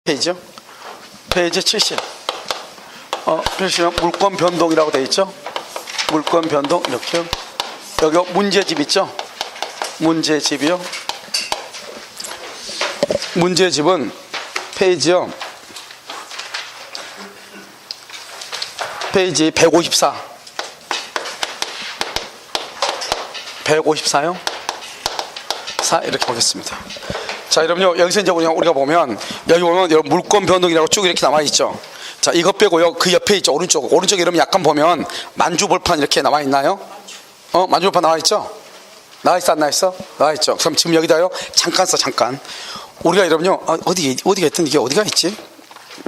페이지요? 페이지 70. 표시는 물권 변동이라고 되어 있죠? 물권 변동 이렇게요. 여기 문제집 있죠? 문제집이요. 문제집은 페이지요. 페이지 154. 154요. 4 이렇게 보겠습니다. 자, 여러분요, 여기서 이제 우리가 보면, 여기 보면 여러분 물권 변동이라고 쭉 이렇게 나와 있죠. 자, 이것 빼고요, 그 옆에 있죠. 오른쪽에 여러분 약간 보면 만주벌판 이렇게 나와 있나요? 만주벌판 나와 있죠? 나와 있어, 안 나와 있어? 나와 있죠. 그럼 지금 여기다요, 잠깐 써, 잠깐. 우리가 여러분요, 어디가 있든 이게 어디가 있지?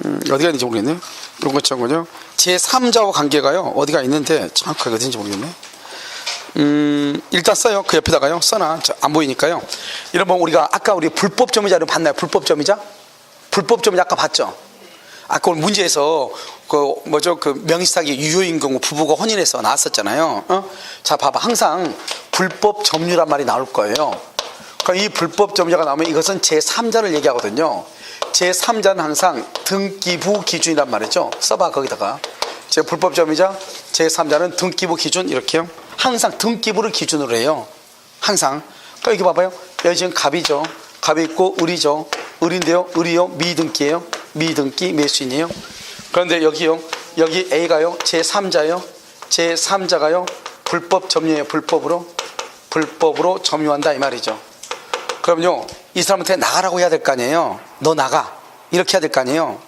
어디가 있는지 모르겠네. 이런 것처럼요. 제3자와 관계가요, 어디가 있는데, 정확하게 어딘지 모르겠네. 일단 써요. 그 옆에다가요. 써놔. 안 보이니까요. 여러분, 우리가 아까 우리 불법점유자를 봤나요? 불법점유자? 불법점유자 아까 봤죠? 아까 오늘 문제에서 그 명의사기 유효인 경우 부부가 혼인해서 나왔었잖아요. 자, 봐봐. 항상 불법점유란 말이 나올 거예요. 그러니까 이 불법점유자가 나오면 이것은 제3자를 얘기하거든요. 제3자는 항상 등기부 기준이란 말이죠. 써봐, 거기다가. 제 불법점유자, 제3자는 등기부 기준, 이렇게요. 항상 등기부를 기준으로 해요. 항상. 그러니까 여기 봐봐요. 여기 지금 갑이죠. 갑이 있고 을이죠. 을인데요. 을이요. 미등기예요. 미등기 매수인이에요. 그런데 여기요. 여기 A가요. 제3자요. 제3자가요. 불법 점유예요. 불법으로 점유한다 이 말이죠. 그럼요. 이 사람한테 나가라고 해야 될 거 아니에요. 너 나가. 이렇게 해야 될 거 아니에요.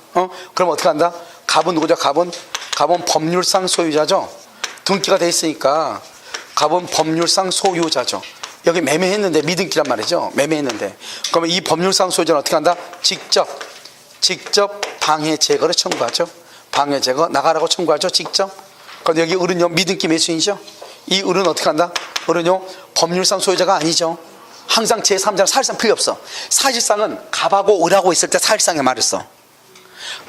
그럼 어떻게 한다? 갑은 누구죠? 갑은 법률상 소유자죠. 등기가 돼 있으니까 갑은 법률상 소유자죠. 여기 매매했는데 미등기란 말이죠. 매매했는데. 그러면 이 법률상 소유자는 어떻게 한다? 직접 방해 제거를 청구하죠. 방해 제거 나가라고 청구하죠. 직접. 그런데 여기 을은요 미등기 매수인이죠. 이 을은 어떻게 한다? 을은요 법률상 소유자가 아니죠. 항상 제3자는 사실상 필요 없어. 사실상은 갑하고 을하고 있을 때 사실상에 말했어.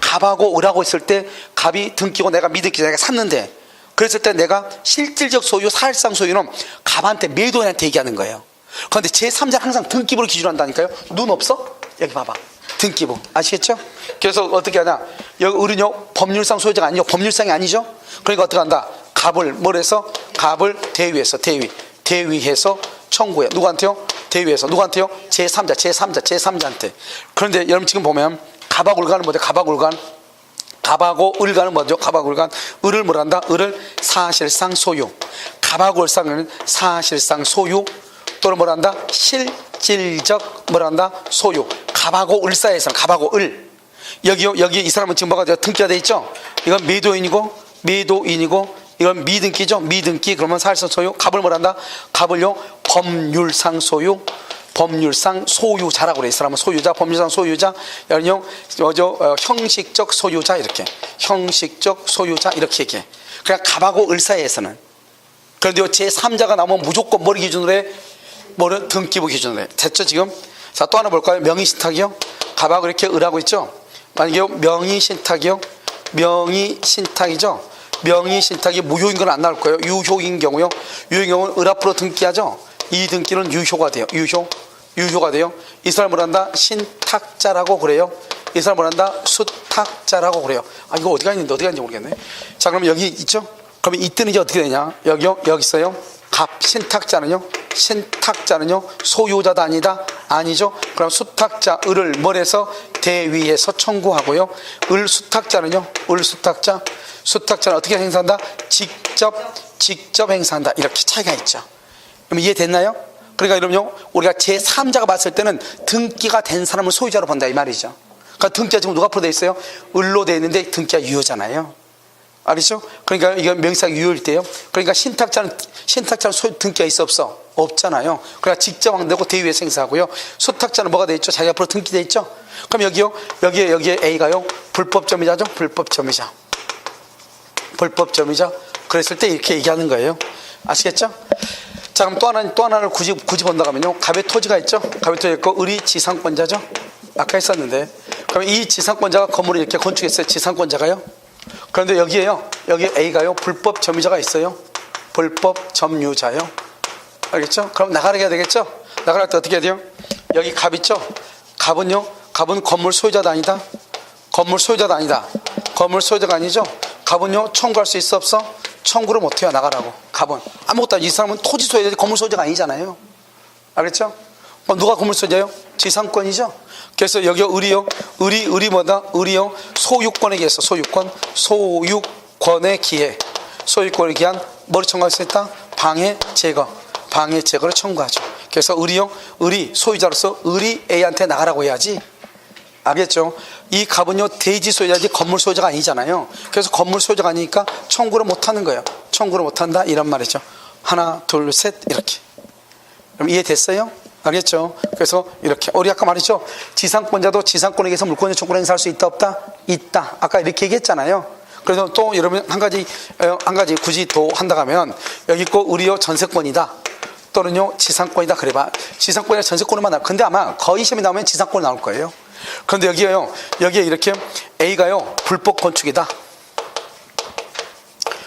갑하고 을하고 있을 때 갑이 등기고 내가 미등기 내가 샀는데 그랬을 때 내가 실질적 소유, 사실상 소유는 갑한테 매도인한테 얘기하는 거예요. 그런데 제3자는 항상 등기부를 기준으로 한다니까요. 눈 없어? 여기 봐봐. 등기부. 아시겠죠? 그래서 어떻게 하냐. 여기 을은요 법률상 소유자가 아니죠. 법률상이 아니죠. 그러니까 어떻게 한다. 갑을 뭘 해서? 갑을 대위해서 대위해서 청구해. 누구한테요? 대위해서. 누구한테요? 제3자한테. 그런데 여러분 지금 보면 갑하고 을간은 뭐죠? 갑하고 을간은 뭐죠? 갑하고 을간. 을을 뭘 한다? 을을 사실상 소유. 갑하고 을상은 사실상 소유 또는 뭘 한다? 실질적 뭘 한다? 소유. 갑하고 을 사이에서는 갑하고 을. 여기 이 사람은 지금 뭐가 돼요? 등기가 돼 있죠? 이건 매도인이고 이건 미등기죠? 미등기. 그러면 사실상 소유. 갑을 뭘 한다? 갑을요 법률상 소유. 법률상 소유자라고 그래. 이 사람은 소유자, 법률상 소유자. 여기요, 형식적 소유자 이렇게. 형식적 소유자 이렇게 얘기해. 그냥 갑하고 을 사이에서는. 그런데 제3자가 나오면 무조건 머리 기준으로 해. 뭐를 등기부 기준으로 해. 됐죠 지금? 자, 또 하나 볼까요? 명의신탁이요. 갑하고 이렇게 을하고 있죠. 만약에 명의신탁이요. 명의신탁이죠. 명의신탁이 무효인 건 안 나올 거예요. 유효인 경우요. 유효인 경우는 을 앞으로 등기하죠. 이 등기는 유효가 돼요. 유효가 돼요. 이 사람을 한다 신탁자라고 그래요. 이 사람을 한다 수탁자라고 그래요. 이거 어디가 있는지 모르겠네. 자, 그럼 여기 있죠? 그러면 이때는 이제 어떻게 되냐? 여기 있어요. 갑 신탁자는요 소유자도 아니죠. 그럼 수탁자 을을 뭘 해서 대위해서 청구하고요. 을 수탁자는 어떻게 행사한다? 직접 행사한다. 이렇게 차이가 있죠. 그럼 이해됐나요? 그러니까 여러분요, 우리가 제3자가 봤을 때는 등기가 된 사람을 소유자로 본다 이 말이죠. 그러니까 등기가 지금 누가 앞으로 돼 있어요? 을로 돼 있는데 등기가 유효잖아요. 알겠죠? 그러니까 이건 명의사기 유효일 때요. 그러니까 신탁자는 소유 등기가 있어 없어? 없잖아요. 그러니까 직접 확인되고 대위에서 행사하고요. 수탁자는 뭐가 돼 있죠? 자기 앞으로 등기돼 있죠? 그럼 여기에 A가요 불법점유자죠? 불법점유자. 그랬을 때 이렇게 얘기하는 거예요. 아시겠죠? 자, 그럼 또 하나를 굳이 본다고 하면요. 갑의 토지가 있죠? 갑의 토지가 있고, 을이 지상권자죠? 아까 했었는데. 그럼 이 지상권자가 건물을 이렇게 건축했어요. 지상권자가요. 그런데 여기 A가요. 불법 점유자가 있어요. 불법 점유자요. 알겠죠? 그럼 나가게 해야 되겠죠? 나가할 때 어떻게 해야 돼요? 여기 갑 있죠? 갑은 건물 소유자도 아니다. 건물 소유자도 아니다. 건물 소유자가 아니죠. 갑은요 청구할 수 있어 없어? 청구를 못해요. 나가라고. 갑은 아무것도 아니고 이 사람은 토지 소유자지 건물 소유자가 아니잖아요. 알겠죠? 누가 건물 소유자예요? 지상권이죠. 그래서 여기 을이요. 을이 뭐다? 을이요 소유권에 기해서 소유권에 기해 소유권에 기한 뭐를 청구할 수 있다? 방해 제거를 청구하죠. 그래서 을이 소유자로서 을이 A한테 나가라고 해야지. 알겠죠? 이 갑은요 대지 소유자지 건물 소유자가 아니잖아요. 그래서 건물 소유자가 아니니까 청구를 못하는 거예요. 청구를 못한다 이런 말이죠. 하나 둘 셋 이렇게. 그럼 이해됐어요? 알겠죠? 그래서 이렇게 우리 아까 말했죠. 지상권자도 지상권에 의해서 물권의 청구를 행사할 수 있다 없다? 있다. 아까 이렇게 얘기했잖아요. 그래서 또 여러분 한 가지 굳이 더 한다고 하면 여기 있고 을이요 전세권이다 또는요 지상권이다 그래봐. 지상권이나 전세권만 나와. 근데 아마 거의 시험이 나오면 지상권이 나올 거예요. 그런데 여기에 이렇게 A가요 불법 건축이다.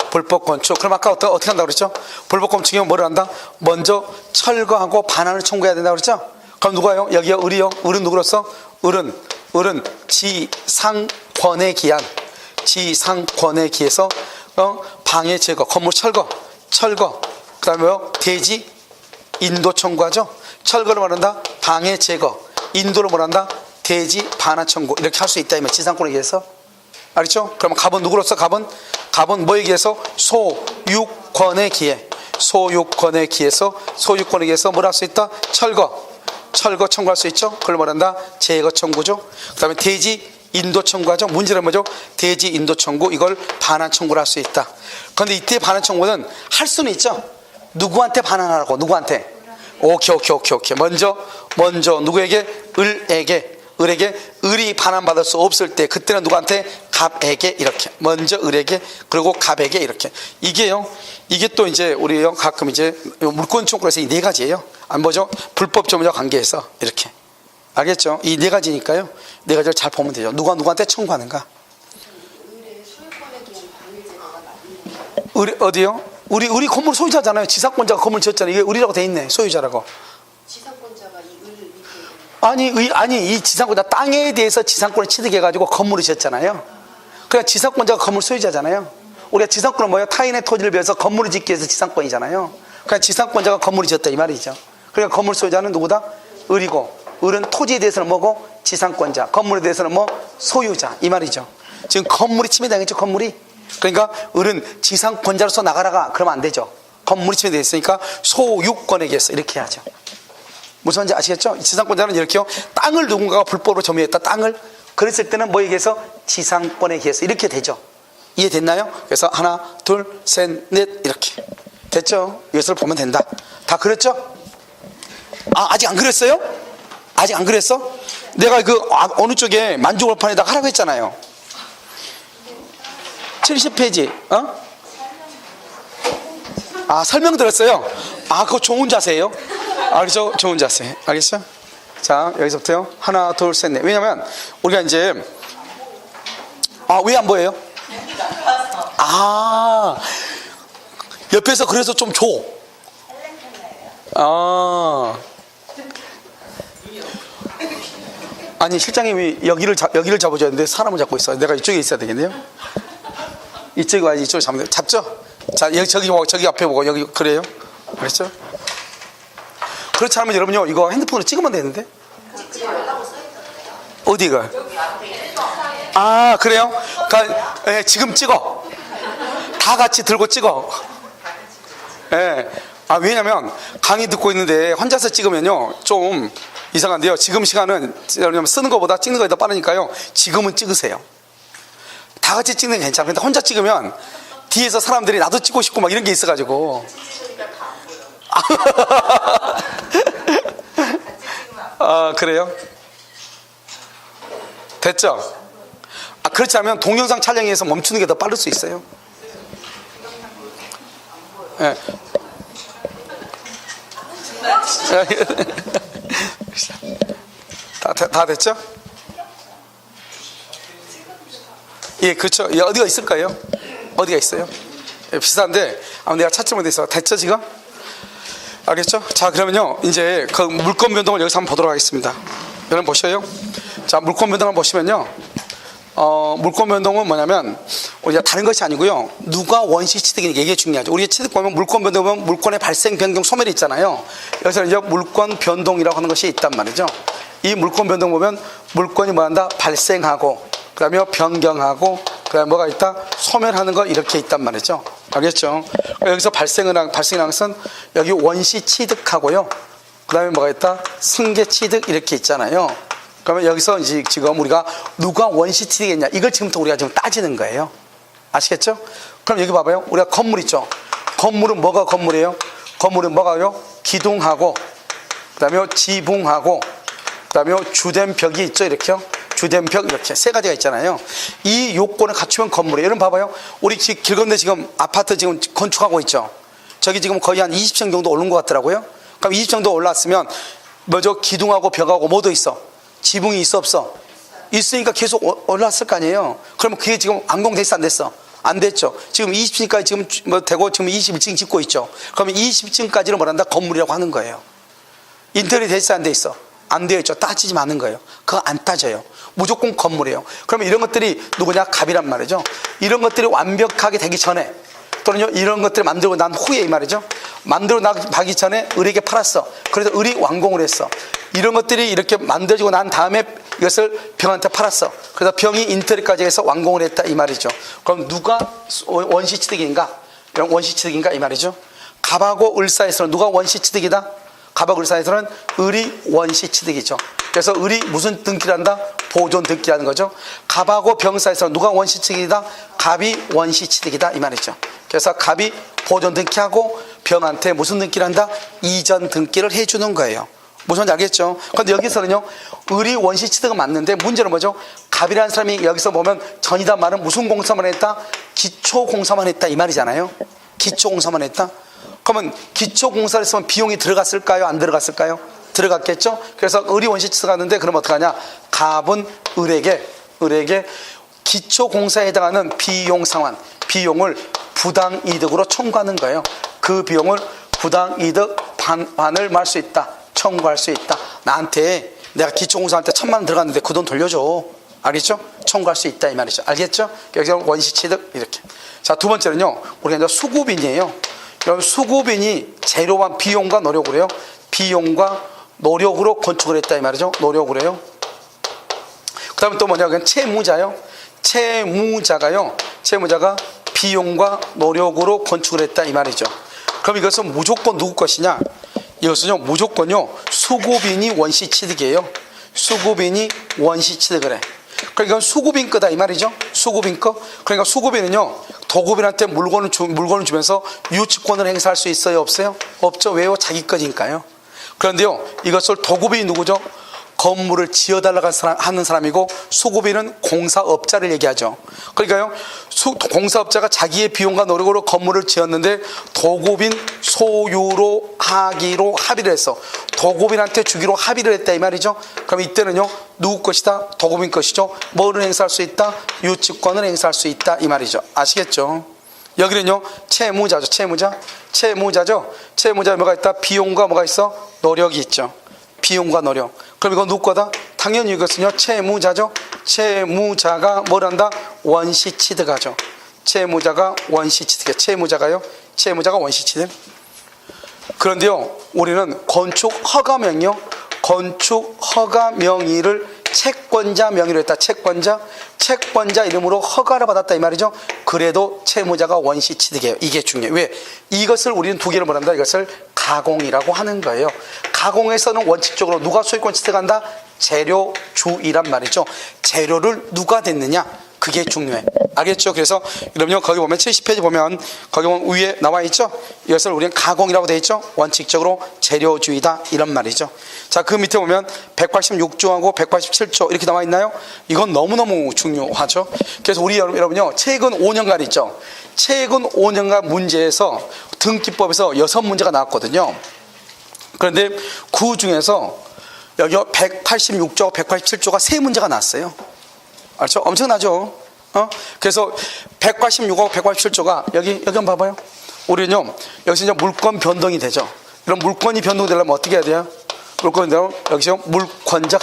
불법 건축. 그럼 아까 어떻게 한다고 그랬죠? 불법 건축이면 뭐를 한다? 먼저 철거하고 반환을 청구해야 된다고 그랬죠? 그럼 누가요? 여기요 을이요. 을은 누구로서? 을은 지상권에 기해서 방해 제거, 건물 철거. 그 다음에 대지 인도 청구하죠? 철거를 말한다? 방해 제거. 인도를 말한다? 대지 반환 청구. 이렇게 할 수 있다. 지상권에 의해서. 알겠죠? 그러면 갑은 누구로서? 갑은 뭐에 의해서? 소유권에 기해서 뭘 할 수 있다? 철거 청구할 수 있죠? 그걸 말한다? 제거 청구죠. 그 다음에 대지 인도 청구하죠. 문제는 뭐죠? 대지 인도 청구. 이걸 반환 청구를 할 수 있다. 그런데 이때 반환 청구는 할 수는 있죠. 누구한테 반환하라고? 누구한테? 오케이. 먼저 누구에게? 을에게 을이 반환받을 수 없을 때 그때는 누구한테? 갑에게 이렇게. 먼저 을에게 그리고 갑에게 이렇게. 이게 또 이제 우리 가끔 이제 물권 청구에서 이 네 가지예요. 안 보죠? 불법 점유자 관계에서 이렇게. 알겠죠? 이 네 가지니까요. 네 가지를 잘 보면 되죠. 누가 누구한테 청구하는가? 을의 소유권에 대한 방해제거가 맞는 우리 어디요? 우리 건물 소유자잖아요. 지상권자가 건물 지었잖아요. 이게 을이라고 돼 있네. 소유자라고. 지상권자가 이 을을 밑에 아니 이 지상권자 땅에 대해서 지상권을 취득해가지고 건물을 지었잖아요. 그러니까 지상권자가 건물 소유자잖아요. 우리가 지상권은 뭐예요? 타인의 토지를 비해서 건물을 짓기 위해서 지상권이잖아요. 그러니까 지상권자가 건물을 지었다 이 말이죠. 그러니까 건물 소유자는 누구다? 을이고 을은 토지에 대해서는 뭐고? 지상권자. 건물에 대해서는 뭐? 소유자 이 말이죠. 지금 건물이 침해당했죠. 건물이. 그러니까 을은 지상권자로서 나가라가 그러면 안 되죠. 건물이 침해되어 있으니까 소유권에 의해서 이렇게 해야죠. 무슨 말인지 아시겠죠? 지상권자는 이렇게요. 땅을 누군가가 불법으로 점유했다. 땅을. 그랬을 때는 뭐에 의해서? 지상권에 의해서 이렇게 되죠. 이해됐나요? 그래서 하나 둘 셋 넷 이렇게 됐죠? 이것을 보면 된다. 다 그랬죠? 아직 안 그랬어요? 아직 안 그랬어? 내가 어느 쪽에 만주골판에다가 하라고 했잖아요. 70페이지 설명 들었어요? 그거 좋은 자세예요. 알겠죠? 좋은 자세. 알겠죠? 자, 여기서부터요. 하나, 둘, 셋, 넷. 왜냐면 우리가 이제 왜 안 보여요? 옆에서 그래서 좀 줘. 아니 실장님이 여기를 잡아줘야 되는데 사람을 잡고 있어요. 내가 이쪽에 있어야 되겠네요. 이쪽에 와야지. 이쪽에 잡으면 돼요. 잡죠? 자, 저기 앞에 보고 여기. 그래요? 그렇죠? 그렇지 않으면 여러분요 이거 핸드폰으로 찍으면 되는데. 어디가? 그래요? 그러니까 지금 찍어. 다 같이 들고 찍어. 왜냐면 강의 듣고 있는데 혼자서 찍으면요 좀 이상한데요. 지금 시간은 쓰는 것보다 찍는 것이 더 빠르니까요. 지금은 찍으세요. 다 같이 찍는 게 괜찮아요. 근데 혼자 찍으면 뒤에서 사람들이 나도 찍고 싶고 막 이런 게 있어가지고. 그래요? 됐죠? 그렇지 않으면 동영상 촬영에서 멈추는 게 더 빠를 수 있어요. 다 됐죠? 예, 그렇죠. 어디가 있을까요? 어디가 있어요? 비슷한데 내가 찾지 못해서. 됐죠 지금? 알겠죠? 자, 그러면요 이제 그 물권 변동을 여기서 한번 보도록 하겠습니다. 여러분 보셔요. 자, 물권 변동을 보시면요 물권 변동은 뭐냐면 우리가 다른 것이 아니고요. 누가 원시 취득이니까 이게 중요하죠. 우리 취득 보면 물권 변동 보면 물권의 발생, 변경, 소멸이 있잖아요. 여기서 이제 물권 변동이라고 하는 것이 있단 말이죠. 이 물권 변동 보면 물권이 뭐한다? 발생하고, 그다음에 변경하고, 그다음에 뭐가 있다? 소멸하는 거 이렇게 있단 말이죠. 알겠죠? 여기서 발생이라는 것은 여기 원시 취득하고요. 그다음에 뭐가 있다? 승계 취득 이렇게 있잖아요. 그러면 여기서 이제 지금 우리가 누가 원시 취득했냐 이걸 지금부터 우리가 지금 따지는 거예요. 아시겠죠? 그럼 여기 봐봐요. 우리가 건물 있죠. 건물은 뭐가 건물이에요? 건물은 뭐가요? 기둥하고, 그다음에 지붕하고, 그다음에 주된 벽이 있죠. 이렇게요. 주된 벽 이렇게 세 가지가 있잖아요. 이 요건을 갖추면 건물이에요. 여러분 봐봐요. 우리 길 건너 지금 아파트 지금 건축하고 있죠. 저기 지금 거의 한 20층 정도 오른 것 같더라고요. 그럼 20층 정도 올랐으면 뭐죠? 기둥하고 벽하고 뭐도 있어? 지붕이 있어 없어? 있으니까 계속 올랐을 거 아니에요. 그러면 그게 지금 완공됐어 안 됐어? 안 됐죠. 지금 20층까지 지금 뭐 되고 지금 21층 짓고 있죠. 그러면 20층까지는 뭐란다? 건물이라고 하는 거예요. 인테리어 돼 있어 안 돼 있어? 안 되어 있죠. 따지지 마는 거예요. 그거 안 따져요. 무조건 건물이에요. 그러면 이런 것들이 누구냐? 갑이란 말이죠. 이런 것들이 완벽하게 되기 전에, 또는요 이런 것들을 만들고 난 후에 이 말이죠. 만들고 나기 전에 을에게 팔았어. 그래서 을이 완공을 했어. 이런 것들이 이렇게 만들어지고 난 다음에 이것을 병한테 팔았어. 그래서 병이 인테리어까지 해서 완공을 했다 이 말이죠. 그럼 누가 원시 취득인가? 이런 원시 취득인가 이 말이죠. 갑하고 을 사이에서는 누가 원시 취득이다? 갑하고 을 사이에서는 을이 원시 취득이죠. 그래서 을이 무슨 등기를 한다? 보존 등기라는 거죠. 갑하고 병 사이에서는 누가 원시 취득이다? 갑이 원시 취득이다 이 말이죠. 그래서 갑이 보존 등기하고 병한테 무슨 등기를 한다? 이전 등기를 해주는 거예요. 무슨 말인지 알겠죠? 그런데 여기서는요 을이 원시 취득은 맞는데 문제는 뭐죠? 갑이라는 사람이 여기서 보면 전이다 말은 무슨 공사만 했다? 기초 공사만 했다 이 말이잖아요. 기초 공사만 했다. 그러면 기초 공사를 했으면 비용이 들어갔을까요? 안 들어갔을까요? 들어갔겠죠? 그래서 을이 원시 취득하는데 그럼 어떡하냐? 갑은 을에게 기초 공사에 해당하는 비용 상환, 비용을 부당 이득으로 청구하는 거예요. 그 비용을 부당 이득 반환을 말 수 있다. 청구할 수 있다. 나한테 내가 기초 공사할 때 1,000만 원 들어갔는데 그 돈 돌려줘. 알겠죠? 청구할 수 있다 이 말이죠. 알겠죠? 여기서 원시 취득 이렇게. 자, 두 번째는요. 우리가 이제 수급인이에요. 여러분 수급인이 재료와 비용과 노력을 해요. 비용과 노력으로 건축을 했다 이 말이죠. 노력을 해요. 그 다음에 또 뭐냐면 채무자요. 채무자가 비용과 노력으로 건축을 했다 이 말이죠. 그럼 이것은 무조건 누구 것이냐? 이것은요 무조건요 수급인이 원시 취득이에요. 수급인이 원시 취득을 해. 그러니까 수급인 거다 이 말이죠. 수급인 거. 그러니까 수급인은요 도급인한테 물건을 주면서 유치권을 행사할 수 있어요 없어요? 없죠. 왜요? 자기 거니까요. 그런데요 이것을 도급인이 누구죠? 건물을 지어달라고 하는 사람이고, 수급인은 공사업자를 얘기하죠. 그러니까요 공사업자가 자기의 비용과 노력으로 건물을 지었는데 도급인 소유로 하기로 합의를 했어. 도급인한테 주기로 합의를 했다 이 말이죠. 그럼 이때는요 누구 것이다? 도급인 것이죠. 뭐를 행사할 수 있다? 유치권을 행사할 수 있다 이 말이죠. 아시겠죠? 여기는요 채무자죠. 채무자에 뭐가 있다? 비용과 뭐가 있어? 노력이 있죠. 비용과 노력. 그럼 이건 누구 거다? 당연히 이것은요 채무자죠. 채무자가 뭘 한다? 원시 취득하죠. 채무자가 원시 취득해. 채무자가 원시 취득. 그런데요 우리는 건축 허가 명의를 채권자 명의로 했다. 채권자 이름으로 허가를 받았다 이 말이죠. 그래도 채무자가 원시 취득이에요. 이게 중요해요. 왜? 이것을 우리는 두 개를 말한다. 이것을 가공이라고 하는 거예요. 가공에서는 원칙적으로 누가 소유권 취득한다? 재료주이란 말이죠. 재료를 누가 댔느냐? 그게 중요해. 알겠죠? 그래서 여러분요 거기 보면 70페이지 보면 거기 보면 위에 나와 있죠? 이것을 우리는 가공이라고 되어 있죠? 원칙적으로 재료주의다 이런 말이죠. 자, 그 밑에 보면 186조하고 187조 이렇게 나와 있나요? 이건 너무너무 중요하죠. 그래서 우리 여러분요 최근 5년간 있죠? 최근 5년간 문제에서 등기법에서 6문제가 나왔거든요. 그런데 그 중에서 여기 186조, 187조가 3문제가 나왔어요. 알죠? 엄청나죠? 그래서 186하고 187조가 여기 한번 봐봐요. 우리는요, 여기서 이제 물권 변동이 되죠. 이런 물권이 변동되려면 어떻게 해야 돼요? 물권이 되려면 여기서 물권적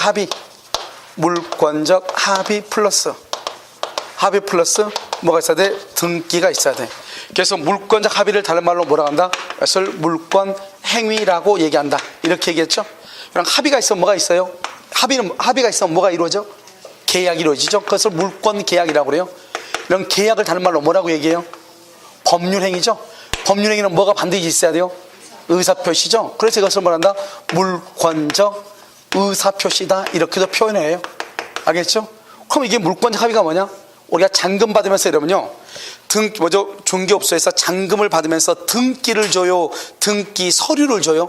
합의 플러스 합의 플러스 뭐가 있어야 돼? 등기가 있어야 돼. 그래서 물권적 합의를 다른 말로 뭐라고 한다? 그것을 물권 행위라고 얘기한다. 이렇게 얘기했죠. 그럼 합의가 있으면 뭐가 있어요? 합의가 있으면 뭐가 이루어져? 계약이 이루어지죠. 그것을 물권 계약이라고 그래요. 이런 계약을 다른 말로 뭐라고 얘기해요? 법률행위죠. 법률행위는 뭐가 반드시 있어야 돼요? 의사표시죠. 그래서 이것을 뭐란다? 물권적 의사표시다. 이렇게도 표현해요. 알겠죠? 그럼 이게 물권적 합의가 뭐냐? 우리가 잔금 받으면서 이러면요, 중개업소에서 잔금을 받으면서 등기를 줘요? 등기 서류를 줘요?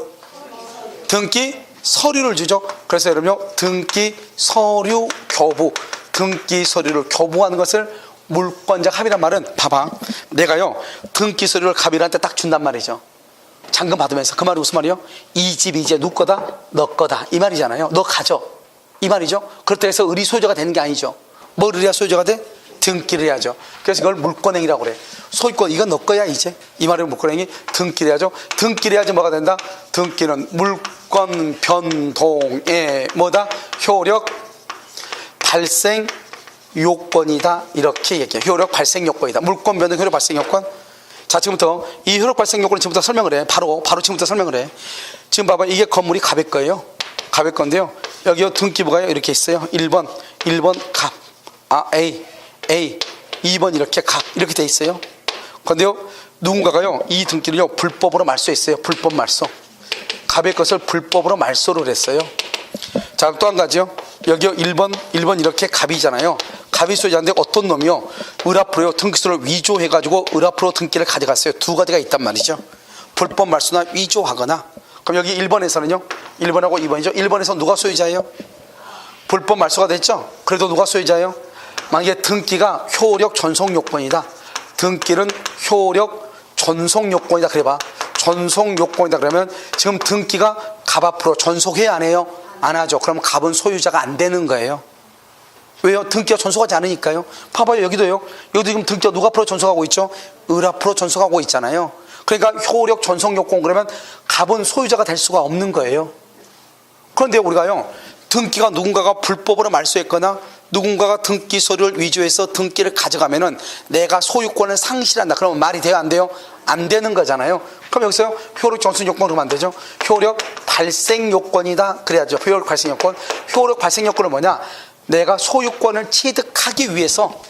등기 서류를 주죠. 그래서 여러분요, 등기 서류 교부, 등기 서류를 교부하는 것을 물권적 합의란 말은, 봐봐, 내가요 등기 서류를 갑일한테 딱 준단 말이죠. 잔금 받으면서. 그 말이 무슨 말이요? 이 집 이제 누구 거다? 너 거다, 이 말이잖아요. 너 가져, 이 말이죠. 그렇다고 해서 의리 소유자가 되는 게 아니죠. 뭘 해야 소유자가 돼? 등기를 해야죠. 그래서 이걸 물권행위라고 그래. 소유권 이건 너 거야 이제, 이 말이 물권행위. 등기를 해야죠. 등기를 해야지 뭐가 된다? 등기는 물권 변동의 뭐다? 효력 발생 요건이다. 이렇게 얘기해. 효력 발생 요건이다. 물권 변동 효력 발생 요건. 자, 지금부터 이 효력 발생 요건을 지금부터 설명을 해. 바로 지금부터 설명을 해. 지금 봐봐, 이게 건물이 갑의 거예요. 갑의 건데요, 여기 등기부가요 이렇게 있어요. 1번 갑, A 2번 이렇게 갑, 이렇게 돼 있어요. 그런데요, 누군가가요 이 등기를요 불법으로 말소했어요. 불법 말소. 갑의 것을 불법으로 말소를 했어요. 자, 또 한 가지요. 여기요 1번 이렇게 갑이잖아요. 갑이 소유자인데 어떤 놈이요 을 앞으로요 등기소를 위조해가지고 을 앞으로 등기를 가져갔어요. 두 가지가 있단 말이죠. 불법 말소나 위조하거나. 그럼 여기 1번에서는요, 1번하고 2번이죠. 1번에서 누가 소유자예요? 불법 말소가 됐죠. 그래도 누가 소유자예요? 만약에 등기가 효력 전속 요건이다. 등기는 효력 전속 요건이다. 그래봐. 전속 요건이다. 그러면 지금 등기가 갑 앞으로 전속해야 안 해요? 안 하죠. 그럼 갑은 소유자가 안 되는 거예요. 왜요? 등기가 전속하지 않으니까요. 봐봐요. 여기도 지금 등기가 누가 앞으로 전속하고 있죠? 을 앞으로 전속하고 있잖아요. 그러니까 효력 전속 요건, 그러면 갑은 소유자가 될 수가 없는 거예요. 그런데 우리가요, 등기가 누군가가 불법으로 말소했거나 누군가가 등기 서류를 위조해서 등기를 가져가면은 내가 소유권을 상실한다. 그러면 말이 돼요? 안 돼요? 안 되는 거잖아요. 그럼 여기서요, 효력 전속 요건으로 그러면 안 되죠? 효력 발생 요건이다. 그래야죠. 효력 발생 요건. 효력 발생 요건은 뭐냐? 내가 소유권을 취득하기 위해서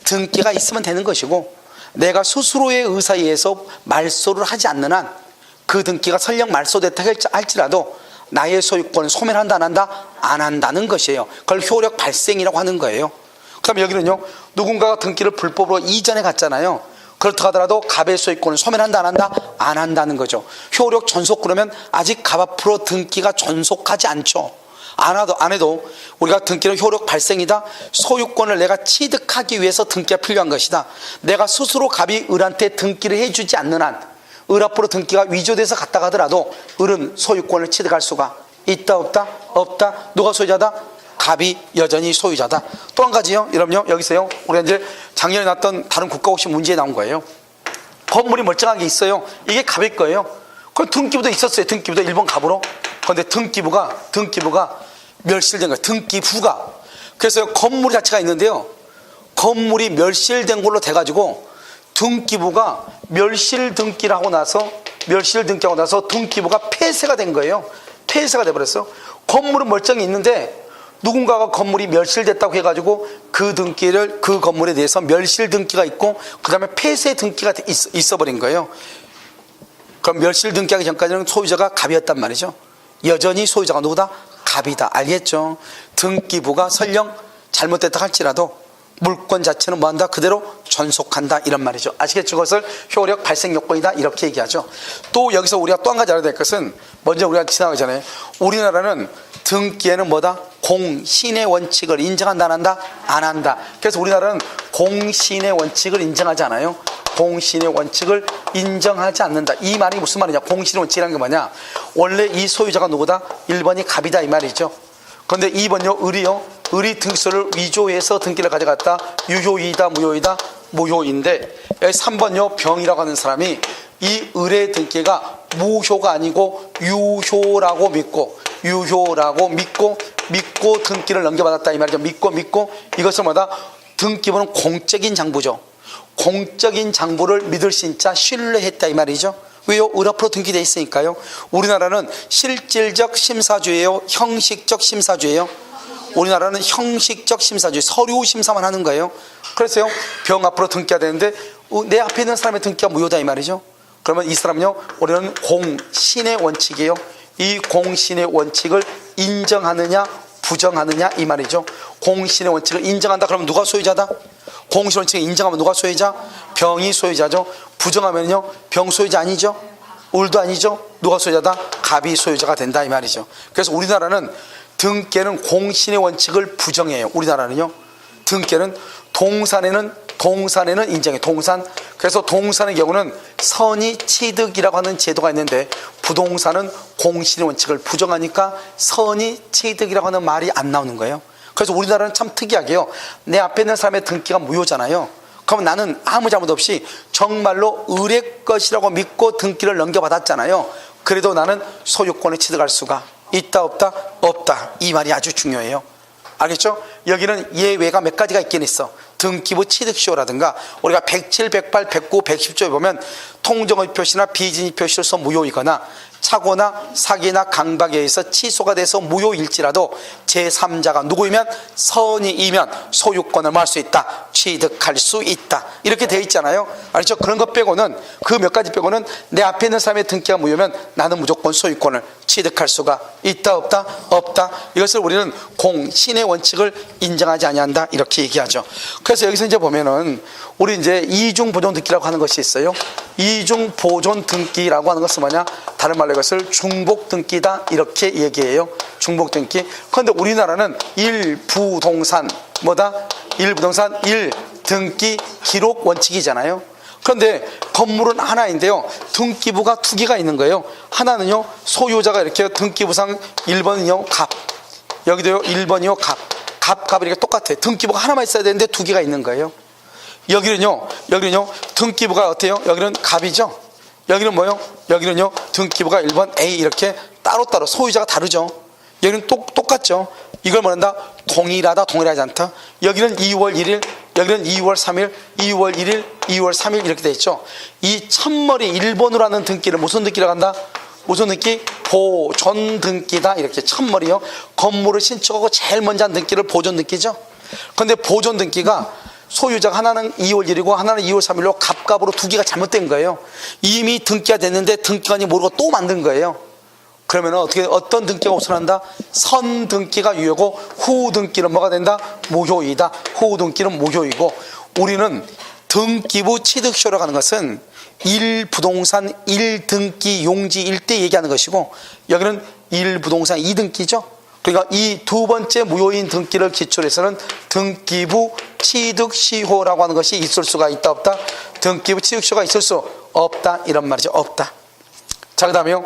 등기가 있으면 되는 것이고, 내가 스스로의 의사에 의해서 말소를 하지 않는 한 그 등기가 설령 말소됐다 할지라도 나의 소유권을 소멸한다 안 한다? 안 한다는 것이에요. 그걸 효력 발생이라고 하는 거예요. 그럼 여기는요, 누군가가 등기를 불법으로 이전해 갔잖아요. 그렇다 하더라도 갑의 소유권을 소멸한다 안 한다? 안 한다는 거죠. 효력 전속, 그러면 아직 갑 앞으로 등기가 전속하지 않죠. 안 해도 우리가 등기는 효력 발생이다. 소유권을 내가 취득하기 위해서 등기가 필요한 것이다. 내가 스스로 갑이 을한테 등기를 해주지 않는 한 을 앞으로 등기가 위조돼서 갔다 가더라도 을은 소유권을 취득할 수가 있다 없다? 없다. 누가 소유자다? 갑이 여전히 소유자다. 또 한 가지요. 여러분요, 여기서요, 우리가 이제 작년에 났던 다른 국가고시 문제에 나온 거예요. 건물이 멀쩡한 게 있어요. 이게 갑의 거예요. 그럼 등기부도 있었어요. 등기부도 1번 갑으로. 그런데 등기부가 멸실된 거예요. 등기부가. 그래서 건물 자체가 있는데요, 건물이 멸실된 걸로 돼가지고 등기부가 멸실 등기하고 나서 등기부가 폐쇄가 된 거예요. 폐쇄가 돼버렸어. 건물은 멀쩡히 있는데 누군가가 건물이 멸실됐다고 해가지고 그 건물에 대해서 멸실 등기가 있고 그 다음에 폐쇄 등기가 있어버린 거예요. 그럼 멸실 등기하기 전까지는 소유자가 갑이었단 말이죠. 여전히 소유자가 누구다? 갑이다. 알겠죠? 등기부가 설령 잘못됐다 할지라도 물권 자체는 뭐한다? 그대로 전속한다. 이런 말이죠. 아시겠죠? 그것을 효력 발생 요건이다. 이렇게 얘기하죠. 또 여기서 우리가 또 한 가지 알아야 될 것은, 먼저 우리가 지나가기 전에 우리나라는 등기에는 뭐다? 공신의 원칙을 인정한다 안 한다? 안 한다. 그래서 우리나라는 공신의 원칙을 인정하지 않아요. 공신의 원칙을 인정하지 않는다. 이 말이 무슨 말이냐? 공신의 원칙이라는 게 뭐냐? 원래 이 소유자가 누구다? 1번이 갑이다 이 말이죠. 그런데 2번요, 을이 등기소를 위조해서 등기를 가져갔다. 유효이다 무효이다? 무효인데, 3번요, 병이라고 하는 사람이 이 을의 등기가 무효가 아니고 유효라고 믿고 등기를 넘겨받았다 이 말이죠. 믿고 이것을 뭐다? 등기부는 공적인 장부죠. 공적인 장부를 믿을 수 있자 신뢰했다 이 말이죠. 왜요? 을 앞으로 등기되어 있으니까요. 우리나라는 실질적 심사주예요, 형식적 심사주예요? 우리나라는 형식적 심사주의, 서류 심사만 하는 거예요. 그래서요, 병 앞으로 등기가 되는데 내 앞에 있는 사람의 등기가 무효다 이 말이죠. 그러면 이 사람은요, 우리는 공신의 원칙이에요. 이 공신의 원칙을 인정하느냐 부정하느냐 이 말이죠. 공신의 원칙을 인정한다 그러면 누가 소유자다? 공신의 원칙을 인정하면 누가 소유자? 병이 소유자죠. 부정하면요, 병 소유자 아니죠. 을도 아니죠. 누가 소유자다? 갑이 소유자가 된다 이 말이죠. 그래서 우리나라는 등기는 공신의 원칙을 부정해요. 우리나라는요, 등기는 동산에는 인정해. 동산. 그래서 동산의 경우는 선의 취득이라고 하는 제도가 있는데 부동산은 공신의 원칙을 부정하니까 선의 취득이라고 하는 말이 안 나오는 거예요. 그래서 우리나라는 참 특이하게요, 내 앞에 있는 사람의 등기가 무효잖아요. 그러면 나는 아무 잘못 없이 정말로 을의 것이라고 믿고 등기를 넘겨받았잖아요. 그래도 나는 소유권을 취득할 수가 있다 없다? 없다. 이 말이 아주 중요해요. 알겠죠? 여기는 예외가 몇 가지가 있긴 있어. 등기부 취득시효라든가 우리가 107, 108, 109, 110조에 보면 통정의 표시나 비진의 표시로서 무효이거나 착오나 사기나 강박에 의해서 취소가 돼서 무효일지라도 제3자가 누구이면 선의이면 소유권을 뭐 할 수 있다, 취득할 수 있다, 이렇게 되어 있잖아요. 알죠? 그런 것 빼고는, 그 몇 가지 빼고는 내 앞에 있는 사람의 등기가 무효면 나는 무조건 소유권을 취득할 수가 있다 없다? 없다. 이것을 우리는 공신의 원칙을 인정하지 아니한다 이렇게 얘기하죠. 그래서 여기서 이제 보면은 우리 이제 이중 보존 등기라고 하는 것이 있어요. 이중 보존 등기라고 하는 것은 뭐냐? 다른 말로 이것을 중복 등기다 이렇게 얘기해요. 중복 등기. 그런데 우리나라는 일부동산 뭐다? 일부동산 일등기 기록 원칙이잖아요. 그런데 건물은 하나인데요, 등기부가 두 개가 있는 거예요. 하나는요, 소유자가 이렇게 등기부상 1번은요 갑, 여기도요 1번이요 갑 이렇게 똑같아요. 등기부가 하나만 있어야 되는데 두 개가 있는 거예요. 여기는요 등기부가 어때요? 여기는 갑이죠. 여기는 뭐요? 여기는요 등기부가 1번 A 이렇게 따로따로 소유자가 다르죠. 여기는 똑같죠. 이걸 뭐란다? 동일하지 않다. 여기는 2월 1일, 여기는 2월 3일, 2월 1일, 2월 3일 이렇게 돼 있죠. 이 첫머리 1번으로 하는 등기를 무슨 등기라고 한다? 무슨 등기? 보존 등기다. 이렇게 첫머리요. 건물을 신축하고 제일 먼저 한 등기를 보존 등기죠. 그런데 보존 등기가 소유자가 하나는 2월 1일이고 하나는 2월 3일로 갑갑으로 두 개가 잘못된 거예요. 이미 등기가 됐는데 등기관이 모르고 또 만든 거예요. 그러면 어떤 등기가 우선한다? 선 등기가 유효고 후 등기는 뭐가 된다? 무효이다. 후 등기는 무효이고, 우리는 등기부 취득시효라고 하는 것은 1부동산 1등기 용지 1대 얘기하는 것이고, 여기는 1부동산 2등기죠. 그러니까 이 두 번째 무효인 등기를 기초로 해서는 등기부 취득시효라고 하는 것이 있을 수가 있다 없다? 등기부 취득시효가 있을 수 없다 이런 말이죠. 없다. 자, 그 다음에요,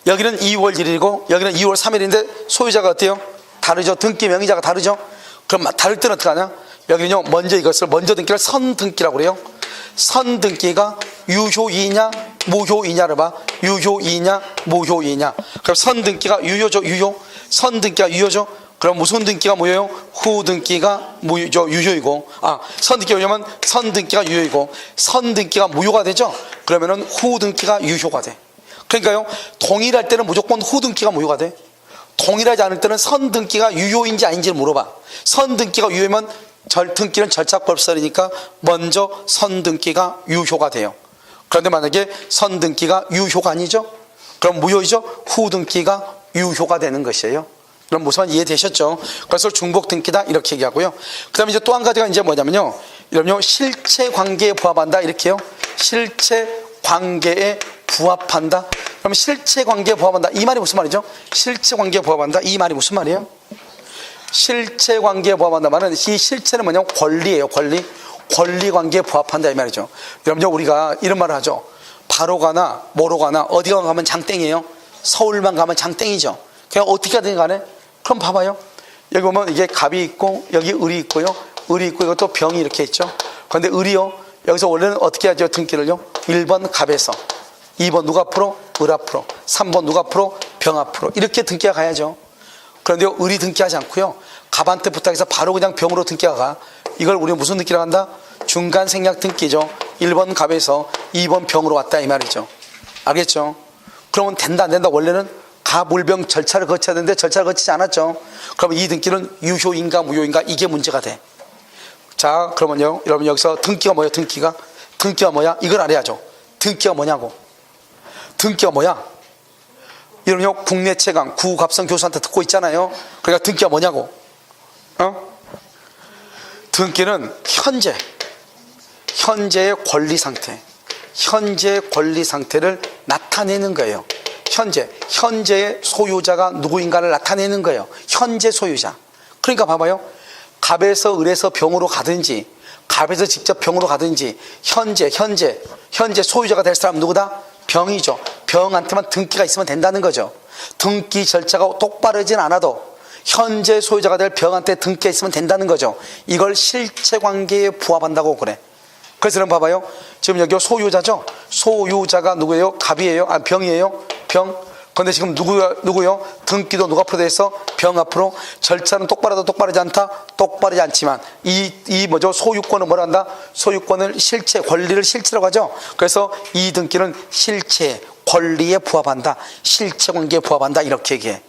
여기는 2월 1일이고 여기는 2월 3일인데 소유자가 어때요? 다르죠. 등기 명의자가 다르죠. 그럼 다를 때는 어떻게 하냐? 여기는요, 먼저 등기를 선등기라고 그래요. 선등기가 유효이냐 무효이냐를 봐. 유효이냐 무효이냐. 그럼 선등기가 유효죠. 선등기가 유효죠. 그럼 무슨 등기가 무효요? 후등기가 유효이고, 선등기가 유효면 선등기가 유효이고, 선등기가 무효가 되죠. 그러면은 후등기가 유효가 돼. 그러니까요, 동일할 때는 무조건 후등기가 무효가 돼. 동일하지 않을 때는 선등기가 유효인지 아닌지를 물어봐. 선등기가 유효면 등기는 절차법설이니까 먼저 선등기가 유효가 돼요. 그런데 만약에 선등기가 유효가 아니죠? 그럼 무효이죠? 후등기가 유효가 되는 것이에요. 그럼 무슨 말 이해되셨죠? 그래서 중복 등기다 이렇게 얘기하고요. 그 다음에 이제 또 한 가지가 이제 뭐냐면요, 이러면요, 실체 관계에 부합한다 이렇게요. 실체 관계에 부합한다. 그럼 실체 관계에 부합한다, 이 말이 무슨 말이죠? 실체 관계에 부합한다, 이 말이 무슨 말이에요? 실체 관계에 부합한다 말은, 이 실체는 뭐냐면 권리예요. 권리 관계에 부합한다 이 말이죠. 여러분요, 우리가 이런 말을 하죠. 바로 가나 뭐로 가나 어디가 가면 장땡이에요. 서울만 가면 장땡이죠. 그냥 어떻게 하든 간에. 그럼 봐봐요, 여기 보면 이게 갑이 있고 여기 을이 있고요, 을이 있고 이것도 병이 이렇게 있죠. 그런데 을이요, 여기서 원래는 어떻게 하죠? 등기를요, 1번 갑에서 2번 누가 앞으로? 을 앞으로. 3번 누가 앞으로? 병 앞으로. 이렇게 등기가 가야죠. 그런데 을이 등기하지 않고요, 갑한테 부탁해서 바로 그냥 병으로 등기가 가. 이걸 우리는 무슨 등기라고 한다? 중간 생략 등기죠. 1번 갑에서 2번 병으로 왔다 이 말이죠. 알겠죠? 그러면 된다 안 된다? 원래는 가물병 절차를 거쳐야 되는데 절차를 거치지 않았죠. 그러면 이 등기는 유효인가 무효인가 이게 문제가 돼. 자, 그러면요 여러분 여기서 등기가 뭐예요? 등기가 뭐야? 이걸 알아야죠. 등기가 뭐냐고. 등기가 뭐야? 여러분요 국내 최강 구갑성 교수한테 듣고 있잖아요. 그러니까 등기가 뭐냐고. 등기는 현재의 권리 상태를 나타내는 거예요. 현재의 소유자가 누구인가를 나타내는 거예요. 현재 소유자. 그러니까 봐봐요. 갑에서 을에서 병으로 가든지 갑에서 직접 병으로 가든지 현재 소유자가 될 사람 누구다? 병이죠. 병한테만 등기가 있으면 된다는 거죠. 등기 절차가 똑바르진 않아도 현재 소유자가 될 병한테 등기가 있으면 된다는 거죠. 이걸 실체관계에 부합한다고 그래. 그래서 여러분 봐봐요. 지금 여기 소유자죠. 소유자가 누구예요? 갑이에요? 아, 병이에요? 병. 근데 지금 누구요? 등기도 누가 앞으로 돼 있어? 병 앞으로. 절차는 똑바르다 똑바르지 않다? 똑바르지 않지만 이 뭐죠? 소유권은 뭐라 한다? 소유권을 권리를 실체라고 하죠. 그래서 이 등기는 실체, 권리에 부합한다. 실체관계에 부합한다. 이렇게 얘기해.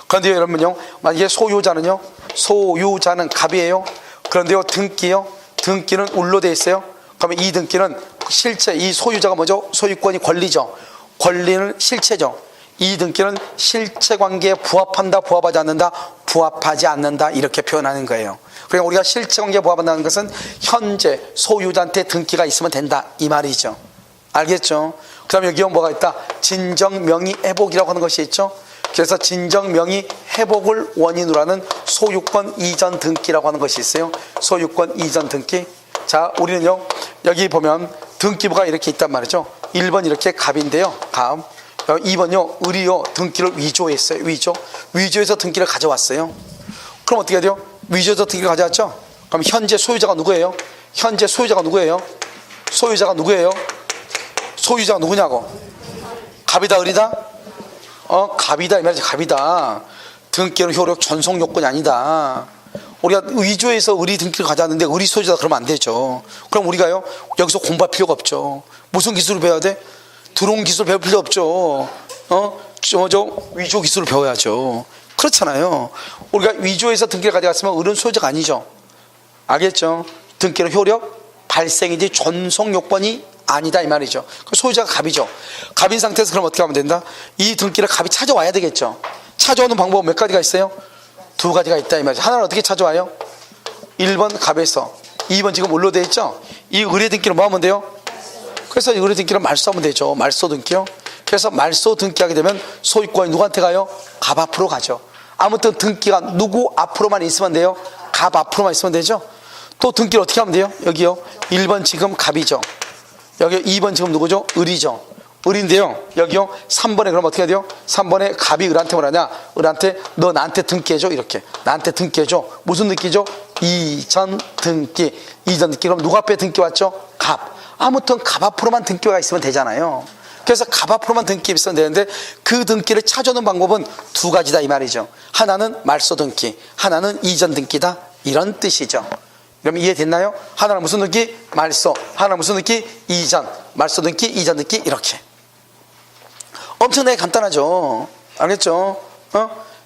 그런데 여러분요, 만약에 소유자는 갑이에요. 그런데요, 등기는 을로 돼 있어요. 그러면 이 등기는 실체, 이 소유자가 뭐죠? 소유권이 권리죠. 권리는 실체죠. 이 등기는 실체관계에 부합한다, 부합하지 않는다, 부합하지 않는다 이렇게 표현하는 거예요. 그러니까 우리가 실체관계에 부합한다는 것은 현재 소유자한테 등기가 있으면 된다 이 말이죠. 알겠죠? 그 다음에 여기 뭐가 있다? 진정명의 회복이라고 하는 것이 있죠. 그래서 진정명의 회복을 원인으로 하는 소유권 이전 등기라고 하는 것이 있어요. 소유권 이전 등기. 자, 우리는요 여기 보면 등기부가 이렇게 있단 말이죠. 1번 이렇게 갑인데요. 갑. 2번요 을이요 등기를 위조했어요. 위조해서 등기를 가져왔어요. 그럼 어떻게 해야 돼요? 위조해서 등기를 가져왔죠. 그럼 현재 소유자가 누구예요? 소유자가 누구냐고. 갑이다 을이다? 갑이다 이 말이지. 갑이다. 등기는 효력 전속 요건이 아니다. 우리가 위조해서 을이 등기를 가져왔는데 을이 소유자다 그러면 안 되죠. 그럼 우리가요 여기서 공부할 필요가 없죠. 무슨 기술을 배워야 돼? 드론 기술 배울 필요 없죠. 위조 기술을 배워야죠. 그렇잖아요. 우리가 위조해서 등기를 가져갔으면 을은 소유자가 아니죠. 알겠죠? 등기는 효력 발생이지 존속 요건이 아니다 이 말이죠. 소유자가 갑이죠. 갑인 상태에서 그럼 어떻게 하면 된다? 이 등기를 갑이 찾아와야 되겠죠. 찾아오는 방법은 몇 가지가 있어요? 2가지가 있다 이 말이죠. 하나는 어떻게 찾아와요? 1번 갑에서 2번 지금 을로 돼 있죠. 이 을의 등기를 뭐 하면 돼요? 그래서 이 을의 등기를 말소하면 되죠. 말소 등기요. 그래서 말소 등기하게 되면 소유권이 누구한테 가요? 갑 앞으로 가죠. 아무튼 등기가 누구 앞으로만 있으면 돼요? 갑 앞으로만 있으면 되죠. 또 등기를 어떻게 하면 돼요? 여기요 1번 지금 갑이죠. 여기 2번 지금 누구죠? 을이죠. 을인데요 여기요 3번에 그럼 어떻게 해야 돼요? 3번에 갑이 을한테 뭐라냐? 을한테 너 나한테 등기해줘. 이렇게 나한테 등기해줘. 무슨 등기죠? 이전 등기. 그럼 누구 앞에 등기 왔죠? 갑. 아무튼 갑 앞으로만 등기가 있으면 되잖아요. 그래서 갑 앞으로만 등기 있으면 되는데 그 등기를 찾아오는 방법은 2가지다 이 말이죠. 하나는 말소 등기, 하나는 이전 등기다 이런 뜻이죠. 그럼 이해됐나요? 하나는 무슨 등기? 말소. 하나는 무슨 등기? 이전. 말소 등기, 이전 등기 이렇게. 엄청나게 간단하죠. 알겠죠?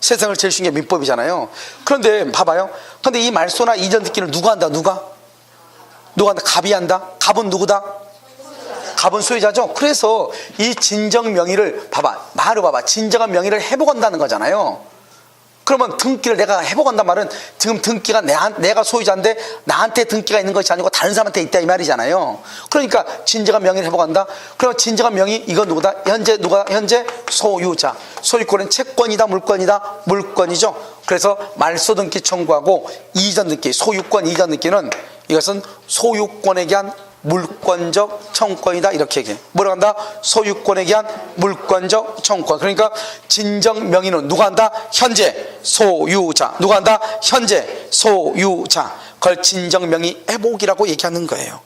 세상을 제일 쉬운 게 민법이잖아요. 그런데 봐봐요. 그런데 이 말소나 이전 등기를 누가 한다? 누가 한다? 갑이 한다? 갑은 누구다? 갑은 소유자죠. 그래서 이 진정 명의를 말을 봐봐. 진정한 명의를 회복한다는 거잖아요. 그러면 등기를 내가 회복한단 말은 지금 등기가 내가 소유자인데 나한테 등기가 있는 것이 아니고 다른 사람한테 있다 이 말이잖아요. 그러니까 진정한 명의를 회복한다. 그럼 진정한 명의 이건 누구다? 현재 소유자. 소유권은 채권이다 물권이다? 물권이죠. 그래서 말소 등기 청구하고 이전 등기, 소유권 이전 등기는 이것은 소유권에 대한 물권적 청구권이다 이렇게 얘기해. 뭐라고 한다? 소유권에 대한 물권적 청구권. 그러니까 진정 명의는 누가 한다? 현재 소유자. 누가 한다? 현재 소유자. 그걸 진정 명의 회복이라고 얘기하는 거예요.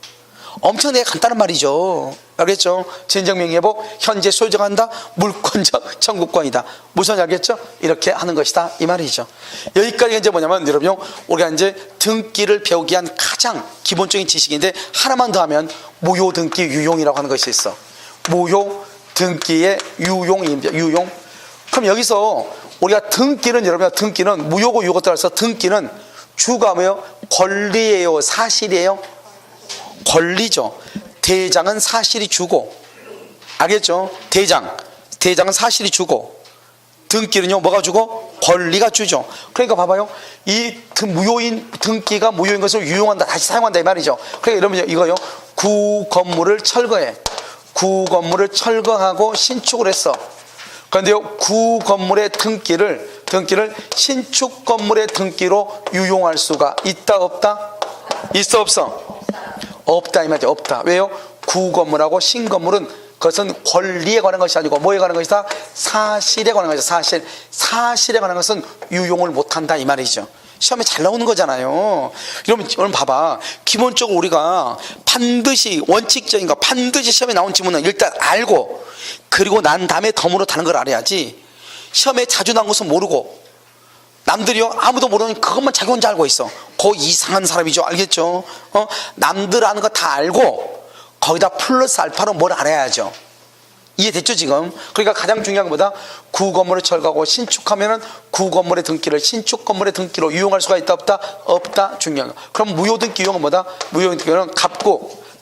엄청나게 간단한 말이죠. 알겠죠? 진정명의회복, 현재 소유자한다, 물권적 청구권이다. 무슨 알겠죠? 이렇게 하는 것이다 이 말이죠. 여기까지 이제 뭐냐면 여러분 우리가 이제 등기를 배우기 위한 가장 기본적인 지식인데 하나만 더 하면 무효 등기 유용이라고 하는 것이 있어. 무효 등기의 유용입니다. 유용. 그럼 여기서 우리가 등기는 여러분 등기는 무효고 유효고 따라서 등기는 주가 뭐예요? 권리예요, 사실이에요? 권리죠. 대장은 사실이 주고, 알겠죠? 대장은 사실이 주고, 등기는요 뭐가 주고? 권리가 주죠. 그러니까 봐봐요, 이 무효인 등기가 무효인 것을 유용한다, 다시 사용한다 이 말이죠. 그러니까 여러분 이거요, 구 건물을 철거해. 구 건물을 철거하고 신축을 했어. 그런데요, 구 건물의 등기를 신축 건물의 등기로 유용할 수가 있다 없다? 있어 없어? 없다 이 말이죠. 없다. 왜요? 구 건물하고 신 건물은 그것은 권리에 관한 것이 아니고 뭐에 관한 것이다? 사실에 관한 것이다. 사실에 관한 것은 유용을 못한다 이 말이죠. 시험에 잘 나오는 거잖아요. 여러분 봐봐, 기본적으로 우리가 반드시 원칙적인 거, 반드시 시험에 나온 지문은 일단 알고 그리고 난 다음에 덤으로 다는 걸 알아야지. 시험에 자주 나온 것은 모르고 남들이요 아무도 모르는 그것만 자기 혼자 알고 있어. 그 이상한 사람이죠. 알겠죠? 남들 아는 거 다 알고 거기다 플러스 알파로 뭘 알아야죠. 이해됐죠 지금? 그러니까 가장 중요한 것보다 구 건물을 철거하고 신축하면은 구 건물의 등기를 신축 건물의 등기로 유용할 수가 있다 없다? 없다. 중요한 거. 그럼 무효 등기 유용은 뭐다? 무효 등기는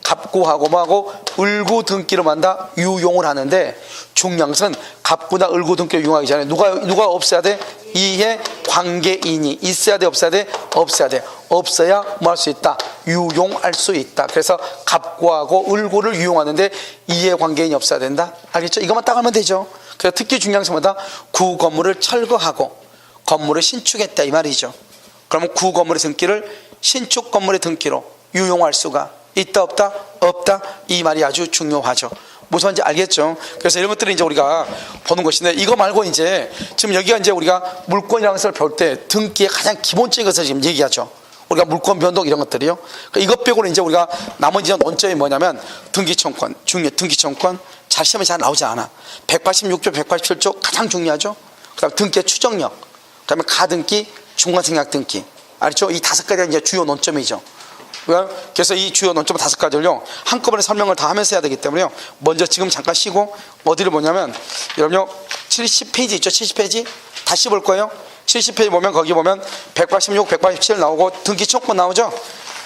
갑구하고 뭐하고 을구 등기로 만다 유용을 하는데, 중요한 것은 갑구나 을구 등기로 유용하기 전에 누가 없어야 돼? 이해 관계인이 있어야 돼 없어야 돼? 없어야 돼. 없어야 뭐 할 수 있다? 유용할 수 있다. 그래서 갑구하고 을구를 유용하는데 이해 관계인이 없어야 된다. 알겠죠? 이것만 딱 하면 되죠. 그래서 특히 중요한 것은 뭐다? 구 건물을 철거하고 건물을 신축했다 이 말이죠. 그러면 구 건물의 등기를 신축 건물의 등기로 유용할 수가 있다 없다? 없다. 이 말이 아주 중요하죠. 무슨 말인지 알겠죠? 그래서 이런 것들을 이제 우리가 보는 것인데, 이거 말고 이제 지금 여기가 이제 우리가 물권이라는 것을 배울 때 등기의 가장 기본적인 것을 지금 얘기하죠. 우리가 물권 변동 이런 것들이요. 이것 빼고는 이제 우리가 나머지 논점이 뭐냐면 등기청권, 등기청권 잘 시험에 잘 나오지 않아. 186조, 187조 가장 중요하죠. 그다음 등기의 추정력, 그다음에 가등기, 중간생략 등기, 알죠? 이 5가지가 이제 주요 논점이죠. 그래서 이 주요 논점 5가지를요 한꺼번에 설명을 다 하면서 해야 되기 때문에요, 먼저 지금 잠깐 쉬고 어디를 보냐면 여러분요 70페이지 있죠? 70페이지 다시 볼 거예요. 70페이지 보면 거기 보면 186, 187 나오고 등기청권 나오죠.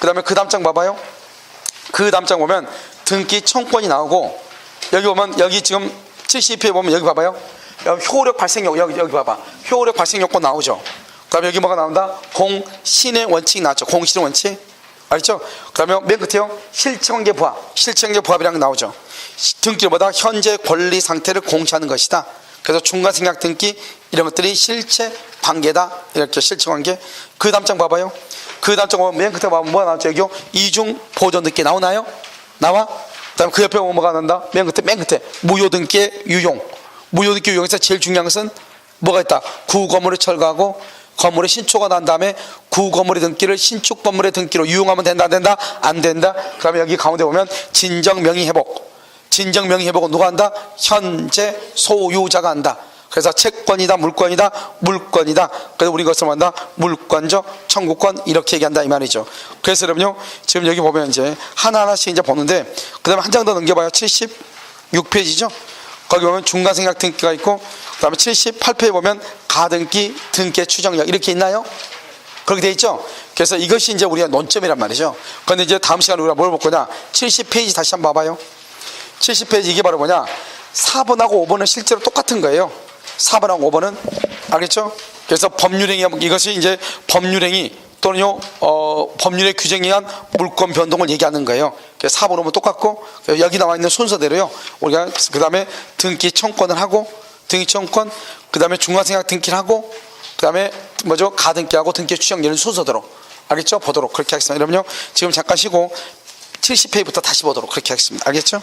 그 다음에 그 다음 장 봐봐요. 그 다음 장 보면 등기청권이 나오고, 여기 보면 여기 지금 70페이지 보면 여기 봐봐요. 여기 효력 발생요건, 여기 봐봐, 효력 발생요건 나오죠. 그 다음에 여기 뭐가 나온다? 공신의 원칙 나왔죠. 공신의 원칙 알죠? 그러면 맨 끝에요 실체관계 부합이라는 게 나오죠. 등기보다 현재 권리 상태를 공시하는 것이다. 그래서 중간생략 등기 이런 것들이 실체 관계다. 이렇게 실체관계. 그 다음 장 봐봐요. 그 다음 장 보면 맨 끝에 보면 뭐가 나왔죠? 여기요 이중 보존 등기 나오나요? 나와? 그 다음에 그 옆에 보면 뭐가 나온다? 맨 끝에 무효 등기의 유용. 무효 등기 유용에서 제일 중요한 것은 뭐가 있다? 구 건물을 철거하고 건물의 신초가 난 다음에 구 건물의 등기를 신축 건물의 등기로 유용하면 된다 안 된다? 안 된다. 그러면 여기 가운데 보면 진정명의회복. 진정명의회복은 누가 한다? 현재 소유자가 한다. 그래서 채권이다 물권이다? 물권이다. 그래서 우리 것을 한다? 물권적 청구권 이렇게 얘기한다 이 말이죠. 그래서 여러분요 지금 여기 보면 이제 하나하나씩 이제 보는데, 그 다음에 한 장 더 넘겨봐요. 76페이지죠. 거기 보면 중간생략 등기가 있고, 그 다음에 78페이지 보면 가등기, 등기의 추정력 이렇게 있나요? 그렇게 돼 있죠. 그래서 이것이 이제 우리가 논점이란 말이죠. 그런데 이제 다음 시간에 우리가 뭘 볼 거냐, 70페이지 다시 한번 봐봐요. 70페이지 이게 바로 뭐냐, 4번하고 5번은 실제로 똑같은 거예요. 4번하고 5번은 알겠죠? 그래서 법률행위, 이것이 이제 법률행위 또는요 법률의 규정에 의한 물권 변동을 얘기하는 거예요. 그래서 4번 5번 똑같고, 여기 나와 있는 순서대로요 우리가 그 다음에 등기 청권을 하고, 등기청권, 그 다음에 중간생략 등기를 하고, 그 다음에 뭐죠? 가등기하고 등기 추정 이런 순서대로 알겠죠? 보도록 그렇게 하겠습니다. 여러분요 지금 잠깐 쉬고 70페이지부터 다시 보도록 그렇게 하겠습니다. 알겠죠?